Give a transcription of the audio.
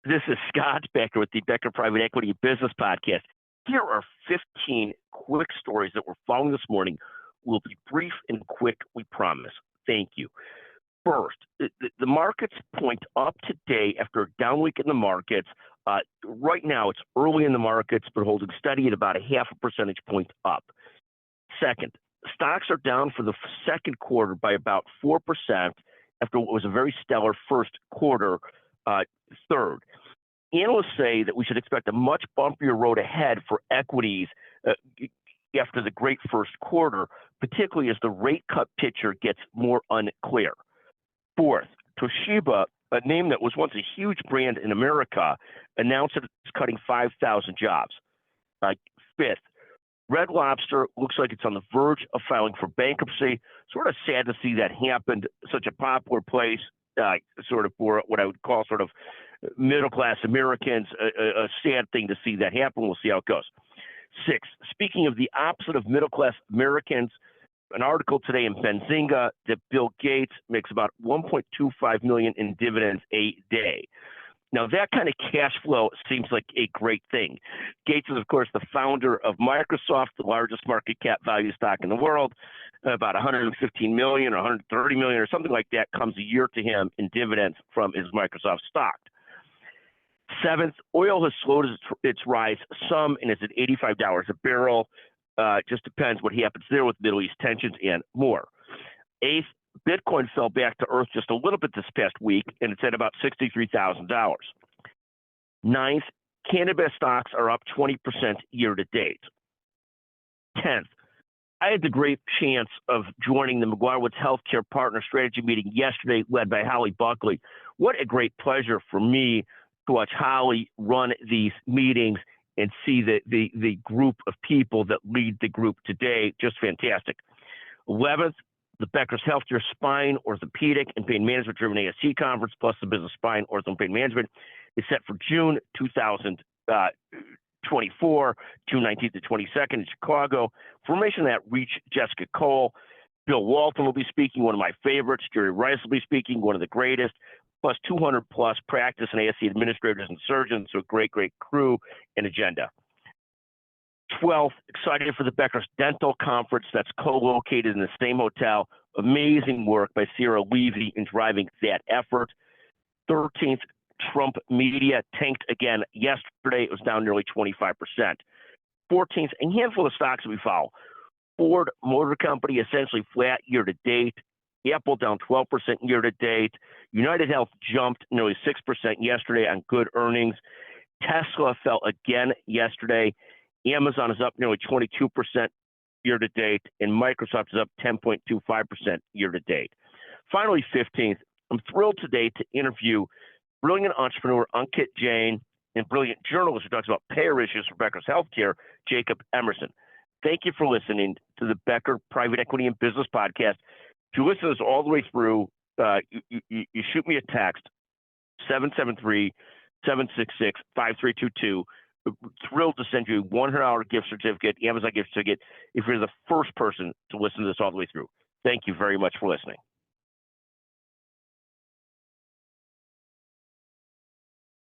This is Scott Becker with the Becker Private Equity Business Podcast. Here are 15 quick stories that we're following this morning. We'll be brief and quick, we promise. Thank you. First, the markets point up today after a down week in the markets. Right now, it's early in the markets, but holding steady at about a half a percentage point up. Second, stocks are down for the second quarter by about 4% after what was a very stellar first quarter. Third, analysts say that we should expect a much bumpier road ahead for equities after the great first quarter, particularly as the rate cut picture gets more unclear. Fourth, Toshiba, a name that was once a huge brand in America, announced that it's cutting 5,000 jobs. Fifth, Red Lobster looks like it's on the verge of filing for bankruptcy. Sort of sad to see that happen. Such a popular place, sort of for what I would call sort of middle-class Americans. A sad thing to see that happen. We'll see how it goes. Six, speaking of the opposite of middle-class Americans, an article today in Benzinga that Bill Gates makes about $1.25 million in dividends a day. Now, that kind of cash flow seems like a great thing. Gates is, of course, the founder of Microsoft, the largest market cap value stock in the world. About $115 million or $130 million or something like that comes a year to him in dividends from his Microsoft stock. Seventh, oil has slowed its rise some and is at $85 a barrel. Just depends what happens there with Middle East tensions and more. Eighth, Bitcoin fell back to earth just a little bit this past week, and it's at about $63,000. Ninth, cannabis stocks are up 20% year to date. 10th, I had the great chance of joining the McGuire Woods Healthcare Partner Strategy meeting yesterday, led by Holly Buckley. What a great pleasure for me to watch Holly run these meetings and see the group of people that lead the group today. Just fantastic. 11th, the Becker's Healthcare Spine, Orthopedic, and Pain Management Driven ASC Conference, plus the Business Spine, Ortho, and Pain Management, is set for June 2024, June 19th to 22nd in Chicago. For information on that, reach Jessica Cole. Bill Walton will be speaking, one of my favorites. Jerry Rice will be speaking, one of the greatest. Plus 200 plus practice and ASC administrators and surgeons, so a great crew and agenda. 12th, excited for the Becker's Dental Conference that's co-located in the same hotel. Amazing work by Sierra Levy in driving that effort. 13th, Trump Media tanked again yesterday. It was down nearly 25%. 14th, a handful of stocks that we follow. Ford Motor Company essentially flat year to date. Apple down 12% year to date. United Health jumped nearly 6% yesterday on good earnings. Tesla fell again yesterday. Amazon is up nearly 22% year to date, and Microsoft is up 10.25% year to date. Finally, 15th, I'm thrilled today to interview brilliant entrepreneur Ankit Jain and brilliant journalist who talks about payer issues for Becker's Healthcare, Jacob Emerson. Thank you for listening to the Becker Private Equity and Business Podcast. If you listen to this all the way through, you shoot me a text, 773-766-5322. Thrilled to send you a $100 gift certificate, Amazon gift certificate, if you're the first person to listen to this all the way through. Thank you very much for listening.